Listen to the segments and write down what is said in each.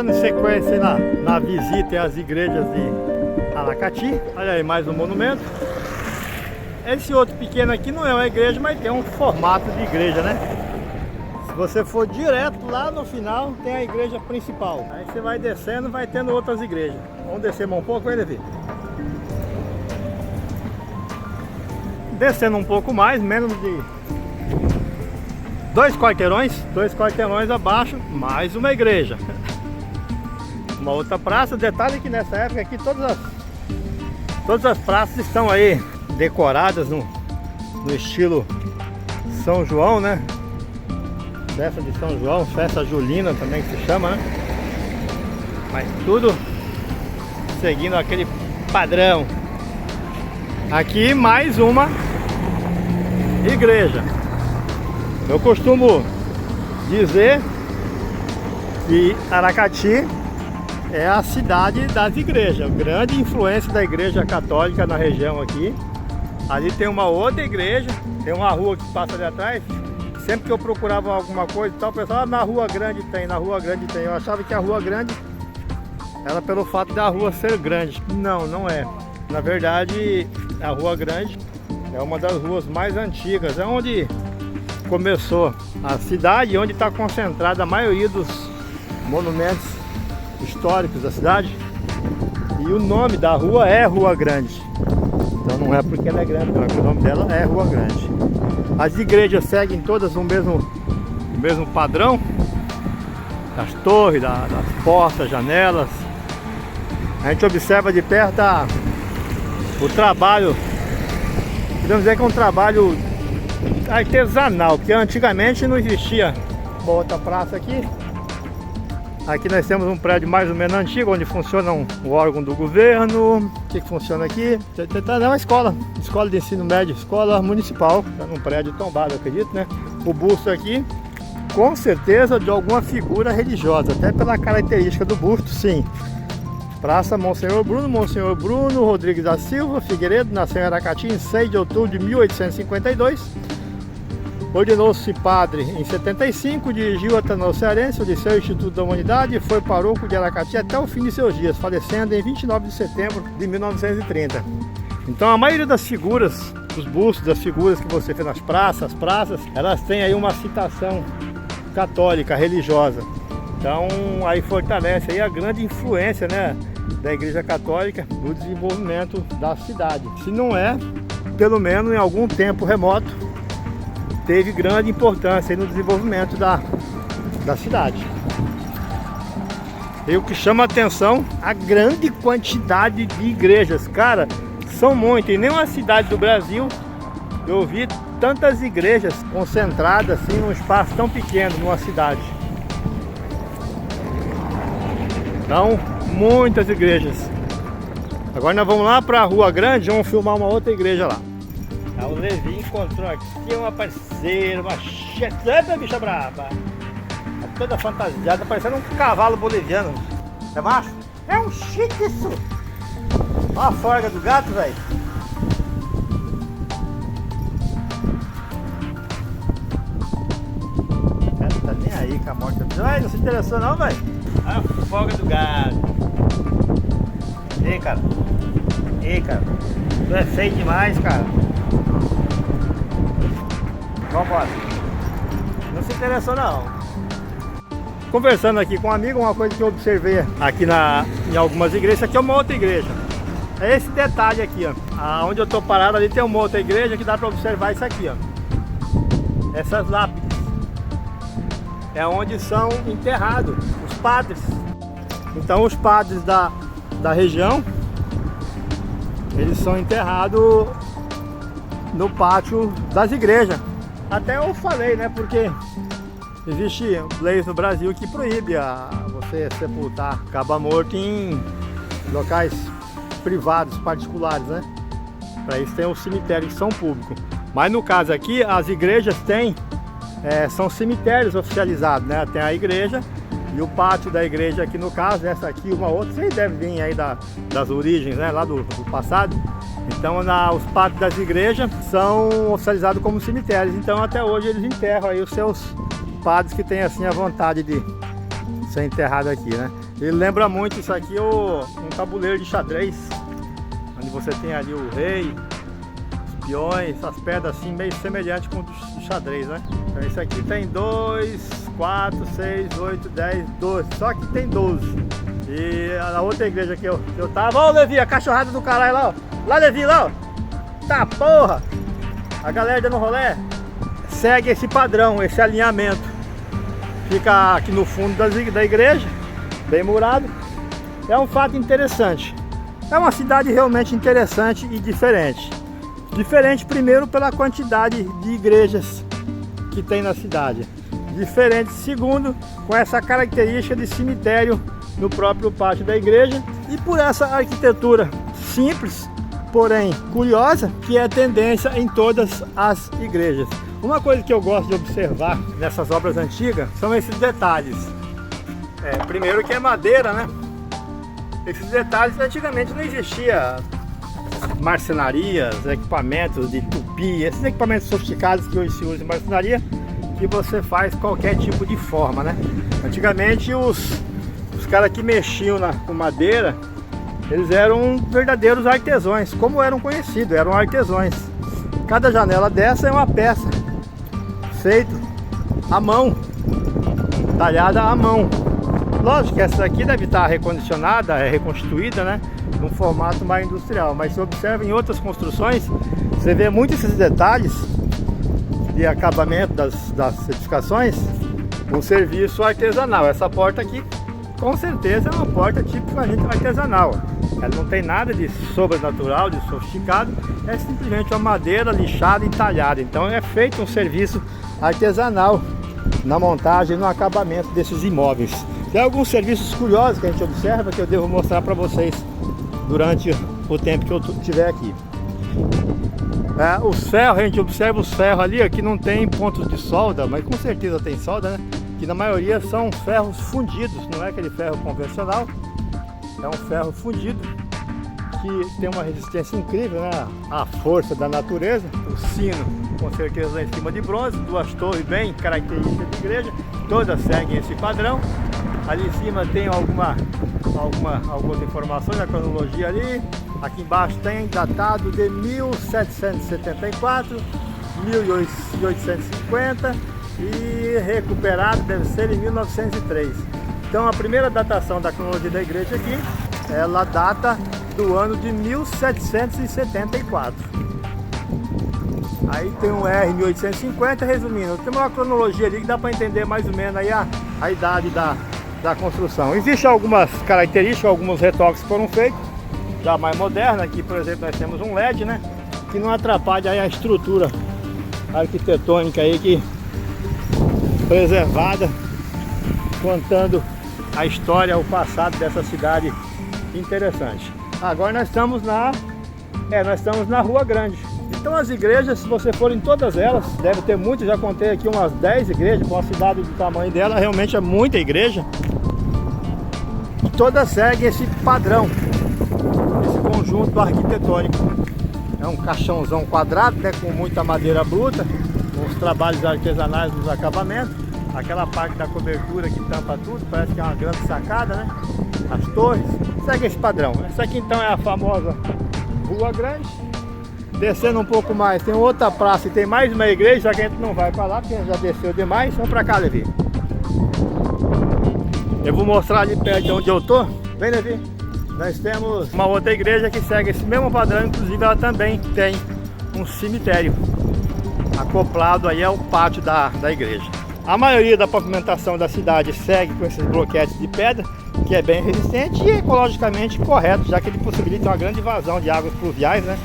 dando sequência na visita às igrejas de Aracati. Olha aí, mais um monumento. Esse outro pequeno aqui não é uma igreja, mas tem um formato de igreja, né? Se você for direto lá no final, tem a igreja principal. Aí você vai descendo, vai tendo outras igrejas. Vamos descer mais um pouco, vai, Levi? Descendo um pouco mais, menos de 2 quarteirões abaixo, mais uma igreja. Uma outra praça. Detalhe que nessa época aqui todas as praças estão aí decoradas no estilo São João, né? Festa de São João, festa julina também que se chama, né? Mas tudo seguindo aquele padrão. Aqui mais uma igreja. Eu costumo dizer que Aracati é a cidade das igrejas, grande influência da igreja católica na região aqui. Ali tem uma outra igreja, tem uma rua que passa ali atrás. Sempre que eu procurava alguma coisa e tal, o pessoal, na Rua Grande tem, na Rua Grande tem. Eu achava que a Rua Grande era pelo fato da rua ser grande. Não, não é. Na verdade, a Rua Grande é uma das ruas mais antigas. É onde começou a cidade, onde está concentrada a maioria dos monumentos históricos da cidade. E o nome da rua é Rua Grande. Então não é porque ela é grande, não, o nome dela é Rua Grande. As igrejas seguem todas o mesmo padrão das torres, das portas, janelas. A gente observa de perto o trabalho, podemos dizer que é um trabalho artesanal, porque antigamente não existia. Uma outra praça aqui. Aqui nós temos um prédio mais ou menos antigo, onde funciona o órgão do governo. O que funciona aqui? É uma escola de ensino médio, escola municipal. Está num prédio tombado, eu acredito, né? O busto aqui, com certeza de alguma figura religiosa, até pela característica do busto, sim. Praça Monsenhor Bruno Rodrigues da Silva Figueiredo, nasceu em Aracati em 6 de outubro de 1852. Ordenou-se padre em 75, dirigiu Ateneu Cearense, o Liceu Instituto da Humanidade, e foi pároco de Aracati até o fim de seus dias, falecendo em 29 de setembro de 1930. Então a maioria das figuras, dos bustos, das figuras que você vê nas praças, elas têm aí uma citação católica, religiosa. Então aí fortalece aí a grande influência, né, da Igreja Católica no desenvolvimento da cidade. Se não é, pelo menos em algum tempo remoto, teve grande importância no desenvolvimento da cidade. E o que chama a atenção, a grande quantidade de igrejas. Cara, são muitas. Em nenhuma cidade do Brasil eu vi tantas igrejas concentradas assim num espaço tão pequeno, numa cidade. Então, muitas igrejas. Agora nós vamos lá para a Rua Grande, vamos filmar uma outra igreja lá. O Levi encontrou aqui uma parceira, uma cheta, bicha brava. Tá toda fantasiada, parecendo um cavalo boliviano. É macho? É um chique isso! Olha a forga do gato, velho. O cara tá nem aí com a morte da bicha. Ai, não se interessou não, velho? Olha a forga do gato. Ei, cara. Tu é feio demais, cara. Vambora. Não se interessou não. Conversando aqui com um amigo, uma coisa que eu observei aqui em algumas igrejas. Aqui é uma outra igreja. É esse detalhe aqui, ó. Onde eu tô parado ali tem uma outra igreja que dá para observar isso aqui, ó. Essas lápides. É onde são enterrados os padres. Então os padres da região, eles são enterrados no pátio das igrejas. Até eu falei, né, porque existe leis no Brasil que proíbe você sepultar cabra morto em locais privados, particulares, né? Para isso tem os cemitérios que são públicos. Mas no caso aqui, as igrejas são cemitérios oficializados, né? Tem a igreja e o pátio da igreja aqui no caso, essa aqui uma outra, vocês devem vir aí das origens, né, lá do passado. Então os pátios das igrejas são oficializados como cemitérios. Então até hoje eles enterram aí os seus padres que têm assim a vontade de ser enterrado aqui, né? Ele lembra muito isso aqui, um tabuleiro de xadrez, onde você tem ali o rei, os peões, essas pedras assim, meio semelhantes com o do xadrez, né? Então esse aqui tem 2, 4, 6, 8, 10, 12, só que tem 12. E a outra igreja que eu tava, ó, Levi, a cachorrada do caralho lá, ó. Lá, Levi, lá, ó. Tá porra! A galera dando rolê segue esse padrão, esse alinhamento. Fica aqui no fundo da igreja, bem murado. É um fato interessante. É uma cidade realmente interessante e diferente. Diferente primeiro pela quantidade de igrejas que tem na cidade. Diferente segundo com essa característica de cemitério no próprio pátio da igreja. E por essa arquitetura simples, porém curiosa, que é a tendência em todas as igrejas. Uma coisa que eu gosto de observar nessas obras antigas são esses detalhes. Primeiro que é madeira, né? Esses detalhes antigamente não existia marcenarias, equipamentos de tupi, esses equipamentos sofisticados que hoje se usam em marcenaria, que você faz qualquer tipo de forma, né? Antigamente os caras que mexiam com madeira, eles eram verdadeiros artesãos, como eram conhecidos, eram artesãos. Cada janela dessa é uma peça feita à mão, talhada à mão. Lógico que essa aqui deve estar recondicionada, reconstituída, né, num formato mais industrial, mas se observa em outras construções, você vê muito esses detalhes de acabamento das edificações, um serviço artesanal. Essa porta aqui, com certeza, é uma porta tipicamente artesanal. Ela não tem nada de sobrenatural, de sofisticado, é simplesmente uma madeira lixada e talhada. Então é feito um serviço artesanal na montagem e no acabamento desses imóveis. Tem alguns serviços curiosos que a gente observa que eu devo mostrar para vocês durante o tempo que eu estiver aqui. Os ferros, a gente observa os ferros ali, que não tem pontos de solda, mas com certeza tem solda, né? Que na maioria são ferros fundidos, não é aquele ferro convencional, é um ferro fundido que tem uma resistência incrível, né? À força da natureza. O sino, com certeza, lá em cima de bronze, duas torres bem características de igreja, todas seguem esse padrão. Ali em cima tem algumas informações da cronologia ali. Aqui embaixo tem datado de 1774, 1850 e recuperado deve ser em 1903. Então a primeira datação da cronologia da igreja aqui, ela data do ano de 1774. Aí tem um R 1850, resumindo, tem uma cronologia ali que dá para entender mais ou menos aí a idade da construção. Existem algumas características, alguns retoques que foram feitos, já mais moderna. Aqui, por exemplo, nós temos um LED, né, que não atrapalha aí a estrutura arquitetônica aí, que preservada, contando a história, o passado dessa cidade interessante. Agora nós estamos na Rua Grande. Então as igrejas, se você for em todas elas, deve ter muitas, já contei aqui umas 10 igrejas, com a cidade do tamanho dela, realmente é muita igreja. E todas seguem esse padrão, esse conjunto arquitetônico. É um caixãozão quadrado, né, com muita madeira bruta, com os trabalhos artesanais nos acabamentos. Aquela parte da cobertura que tampa tudo, parece que é uma grande sacada, né? As torres, segue esse padrão. Essa aqui então é a famosa Rua Grande. Descendo um pouco mais, tem outra praça e tem mais uma igreja, só que a gente não vai para lá, porque já desceu demais. Vamos para cá, Levi. Eu vou mostrar ali perto de onde eu tô. Vem, Levi. Nós temos uma outra igreja que segue esse mesmo padrão, inclusive ela também tem um cemitério acoplado aí ao pátio da igreja. A maioria da pavimentação da cidade segue com esses bloquetes de pedra, que é bem resistente e ecologicamente correto, já que ele possibilita uma grande vazão de águas pluviais, né?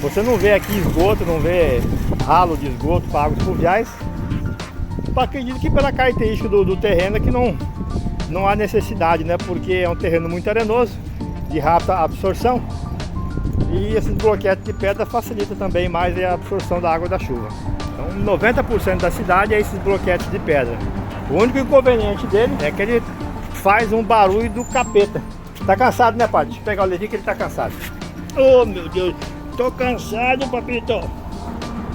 Você não vê aqui esgoto, não vê ralo de esgoto para águas pluviais. Acredito que pela característica do terreno é que não há necessidade, né? Porque é um terreno muito arenoso, de rápida absorção. E esses bloquetes de pedra facilitam também mais a absorção da água da chuva. Então 90% da cidade é esses bloquetes de pedra. O único inconveniente dele é que ele faz um barulho do capeta. Tá cansado, né, pai? Deixa eu pegar o Levi que ele tá cansado. Oh, meu Deus! Tô cansado, papito.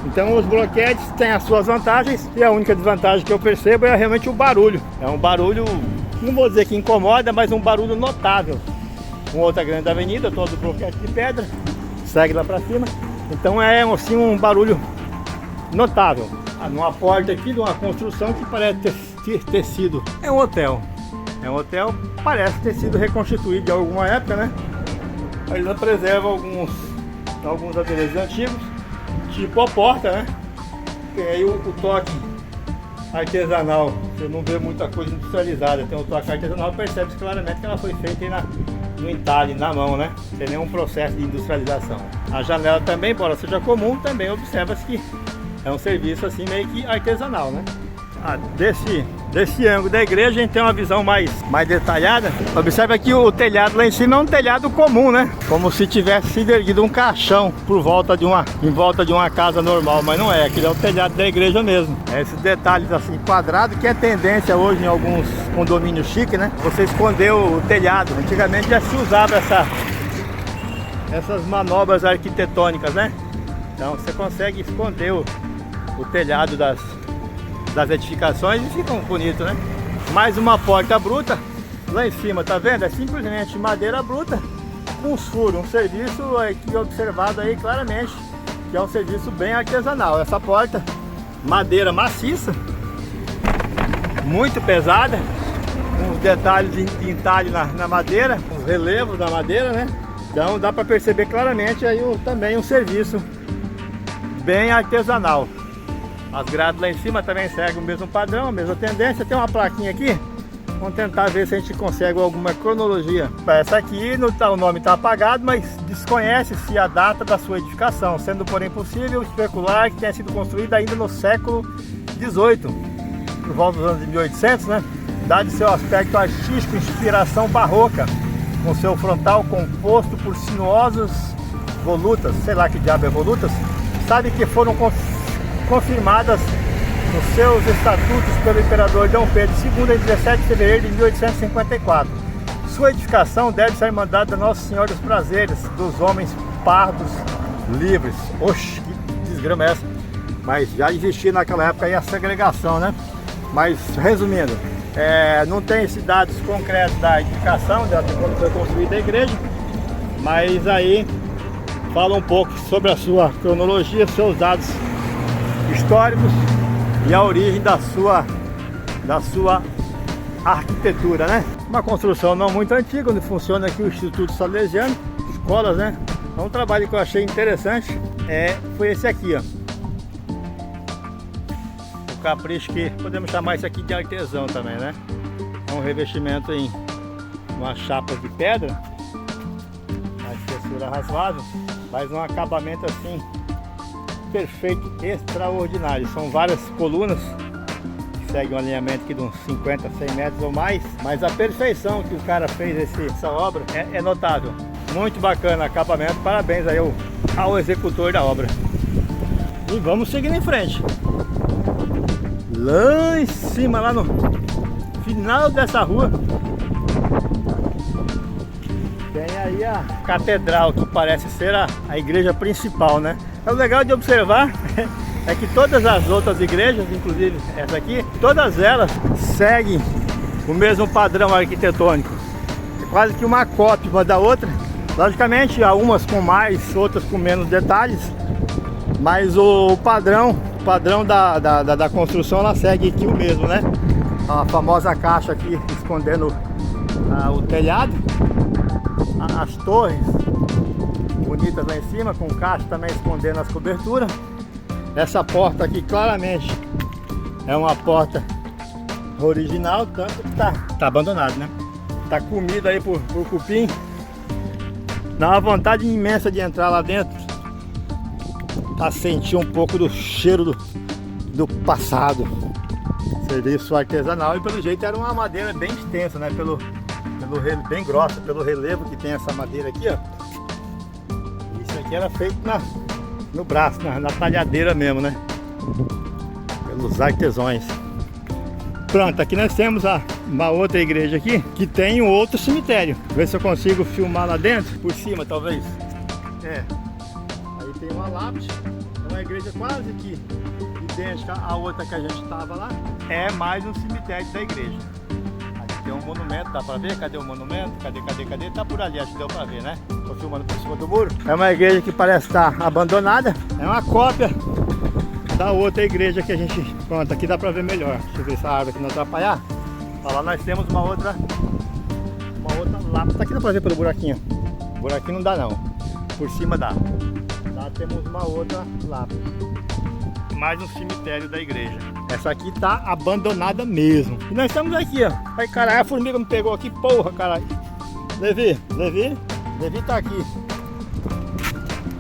Então os bloquetes têm as suas vantagens e a única desvantagem que eu percebo é realmente o barulho. É um barulho não vou dizer que incomoda, mas um barulho notável. Uma outra grande avenida, todo bloquete de pedra, segue lá para cima. Então é assim um barulho notável. Numa porta aqui de uma construção que parece ter sido... É um hotel. É um hotel, parece ter sido reconstituído de alguma época, né? Ainda preserva alguns adereços antigos, tipo a porta, né? Tem aí o toque artesanal. Você não vê muita coisa industrializada. Tem o toque artesanal, percebe-se claramente que ela foi feita aí no entalhe, na mão, né? Sem nenhum processo de industrialização. A janela também, embora seja comum, também observa-se que é um serviço assim meio que artesanal, né? Desse ângulo da igreja a gente tem uma visão mais detalhada. Observe aqui o telhado lá em cima é um telhado comum, né? Como se tivesse sido erguido um caixão em volta de uma casa normal, mas não é, aquele é o telhado da igreja mesmo. Esses detalhes assim quadrados, que é tendência hoje em alguns condomínios chiques, né? Você esconder o telhado. Antigamente já se usava essas manobras arquitetônicas, né? Então você consegue esconder o telhado das edificações e ficam bonitos, né? Mais uma porta bruta lá em cima, tá vendo? É simplesmente madeira bruta com os furos, um serviço aqui observado aí claramente que é um serviço bem artesanal. Essa porta, madeira maciça, muito pesada, uns detalhes de entalhe na madeira, os relevos da madeira, né? Então dá para perceber claramente aí também um serviço bem artesanal. As grades lá em cima também seguem o mesmo padrão, a mesma tendência. Tem uma plaquinha aqui, vamos tentar ver se a gente consegue alguma cronologia. Essa aqui, o nome está apagado, mas desconhece-se a data da sua edificação, sendo porém possível especular que tenha sido construída ainda no século XVIII, por volta dos anos de 1800, né? Dado seu aspecto artístico, inspiração barroca, com seu frontal composto por sinuosas volutas, sei lá que diabo é volutas, sabe que foram confirmadas nos seus estatutos pelo imperador Dom Pedro II em 17 de fevereiro de 1854. Sua edificação deve ser mandada a Nossa Senhora dos Prazeres, dos homens pardos livres. Oxe, que desgrama é essa? Mas já existia naquela época aí a segregação, né? Mas resumindo, não tem esses dados concretos da edificação, de quando foi construída a igreja, mas aí fala um pouco sobre a sua cronologia, seus dados históricos e a origem da sua arquitetura, né? Uma construção não muito antiga, onde funciona aqui o Instituto Salesiano, escolas, né? Então, um trabalho que eu achei interessante foi esse aqui, ó. O capricho, que podemos chamar isso aqui de artesão também, né? É um revestimento em uma chapa de pedra, uma espessura razoável, mas um acabamento assim perfeito, extraordinário. São várias colunas que seguem um alinhamento aqui de uns 50, 100 metros ou mais, mas a perfeição que o cara fez essa obra é notável. Muito bacana o acabamento, parabéns aí ao executor da obra. E vamos seguindo em frente. Lá em cima, lá no final dessa rua, tem aí a catedral, que parece ser a igreja principal, né? O legal de observar é que todas as outras igrejas, inclusive essa aqui, todas elas seguem o mesmo padrão arquitetônico. É quase que uma cópia uma da outra. Logicamente, há umas com mais, outras com menos detalhes, mas o padrão da construção, ela segue aqui o mesmo, né? A famosa caixa aqui escondendo o telhado, as torres bonitas lá em cima, com caixa também escondendo as coberturas. Essa porta aqui claramente é uma porta original, tanto que tá abandonado, né? Tá comido aí por cupim. Dá uma vontade imensa de entrar lá dentro pra sentir um pouco do cheiro do passado. Serviço artesanal, e pelo jeito era uma madeira bem extensa, né? Bem grossa, pelo relevo que tem essa madeira aqui, ó. Isso aqui era feito no braço, na talhadeira mesmo, né? Pelos artesãos. Pronto, aqui nós temos uma outra igreja aqui, que tem um outro cemitério. Ver se eu consigo filmar lá dentro, por cima talvez. Aí tem uma lápide, é uma igreja quase que idêntica à outra que a gente estava lá. É mais um cemitério da igreja. Aqui tem um monumento, dá pra ver? Cadê o monumento? Cadê? Tá por ali, acho que deu pra ver, né? Tô filmando por cima do muro. É uma igreja que parece estar abandonada. É uma cópia da outra igreja que a gente... Pronto, aqui dá pra ver melhor. Deixa eu ver essa árvore aqui não atrapalhar. Olha lá, nós temos uma outra lápide. Aqui dá pra ver pelo buraquinho. O buraquinho não dá não. Por cima dá. Lá temos uma outra lápide. Mais um cemitério da igreja. Essa aqui tá abandonada mesmo. E nós estamos aqui, ó. Ai, caralho, a formiga me pegou aqui, porra, caralho. Levi tá aqui.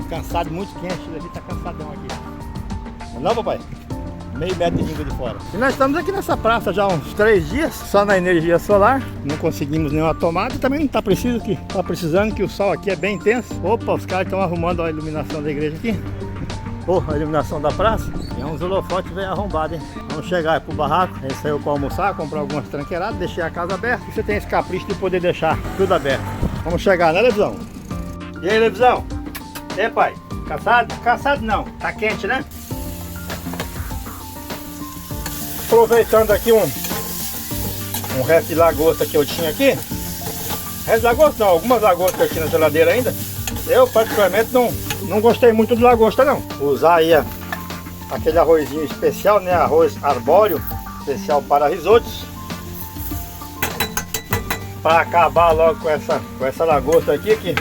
Cansado, muito quente. Levi tá cansadão aqui. Não, papai? Meio metro de língua de fora. E nós estamos aqui nessa praça já há uns 3 dias, só na energia solar. Não conseguimos nenhuma tomada e também não tá preciso que tá precisando, que o sol aqui é bem intenso. Opa, os caras estão arrumando a iluminação da igreja aqui. A iluminação da praça. Tem uns holofotes bem arrombados, hein? Vamos chegar pro barraco. A gente saiu para almoçar, comprar algumas tranqueiradas, deixei a casa aberta. E você tem esse capricho de poder deixar tudo aberto. Vamos chegar, né, Levizão? E aí, Levizão? E aí, pai? Cansado? Cansado não. Tá quente, né? Aproveitando aqui um resto de lagosta que eu tinha aqui. Resto de lagosta não, algumas lagostas aqui na geladeira ainda. Eu particularmente não gostei muito de lagosta não. Usar aí aquele arrozinho especial, né? Arroz arbóreo, especial para risotos. Para acabar logo com essa lagosta aqui que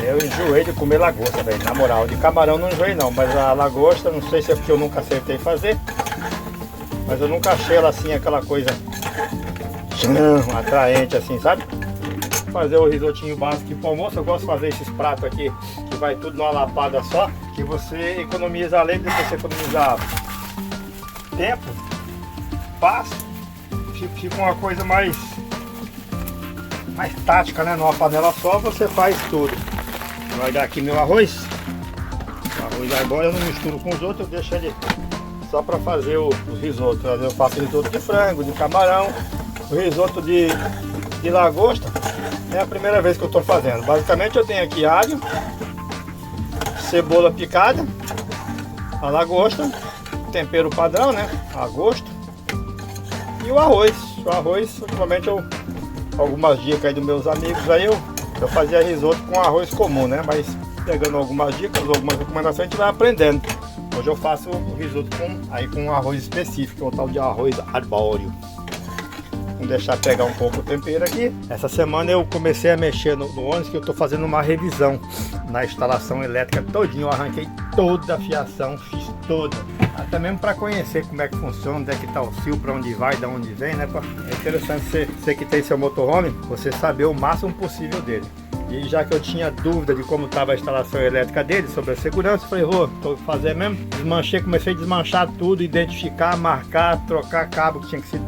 eu enjoei de comer lagosta, velho. Na moral, de camarão não enjoei não, mas a lagosta, não sei se é porque eu nunca acertei fazer. Mas eu nunca achei ela assim, aquela coisa atraente assim, sabe? Fazer o risotinho básico aqui pro almoço. Eu gosto de fazer esses pratos aqui, que vai tudo numa lapada só. Que você economiza, além de você economizar tempo, passo, fica uma coisa mais tática, né? Numa panela só você faz tudo. Vai dar aqui meu arroz. O arroz arbóreo eu não misturo com os outros, eu deixo ele só para fazer os risotos. Eu faço risoto de frango, de camarão, o risoto de lagosta. É a primeira vez que eu estou fazendo. Basicamente eu tenho aqui alho, cebola picada, a lagosta, tempero padrão, né? A gosto. E o arroz. O arroz, ultimamente algumas dicas aí dos meus amigos aí, eu fazia risoto com arroz comum, né? Mas pegando algumas dicas, algumas recomendações, a gente vai aprendendo. Hoje eu faço o risoto com um arroz específico, o tal de arroz arbóreo. Vamos deixar pegar um pouco o tempero aqui. Essa semana eu comecei a mexer no ônibus, que eu estou fazendo uma revisão na instalação elétrica todinho. Eu arranquei toda a fiação, fiz toda. Até mesmo para conhecer como é que funciona, onde é que está o fio, para onde vai, de onde vem, né? É interessante você que tem seu motorhome, você saber o máximo possível dele. E já que eu tinha dúvida de como estava a instalação elétrica dele, sobre a segurança, eu falei, tô fazendo mesmo. Desmanchei, comecei a desmanchar tudo, identificar, marcar, trocar cabo que tinha que se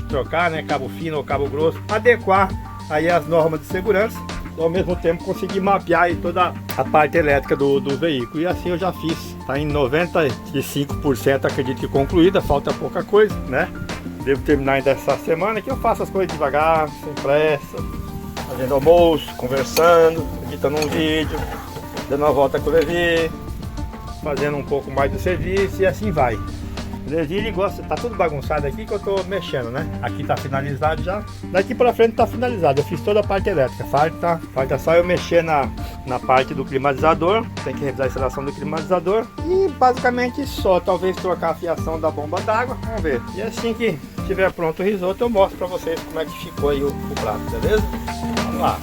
trocar, né? Cabo fino ou cabo grosso, adequar aí as normas de segurança. Ao mesmo tempo consegui mapear aí toda a parte elétrica do veículo. E assim eu já fiz. Está em 95%, acredito que concluída, falta pouca coisa, né? Devo terminar ainda essa semana, que eu faço as coisas devagar, sem pressa. Fazendo almoço, conversando, editando um vídeo, dando uma volta com o Levi, fazendo um pouco mais do serviço e assim vai. O Levi, ele gosta, tá tudo bagunçado aqui que eu tô mexendo, né? Aqui tá finalizado já. Daqui pra frente tá finalizado, eu fiz toda a parte elétrica. Falta só eu mexer na parte do climatizador, tem que revisar a instalação do climatizador. E basicamente só, talvez trocar a fiação da bomba d'água, vamos ver. E assim que tiver pronto o risoto, eu mostro pra vocês como é que ficou aí o prato, beleza? Vamos lá.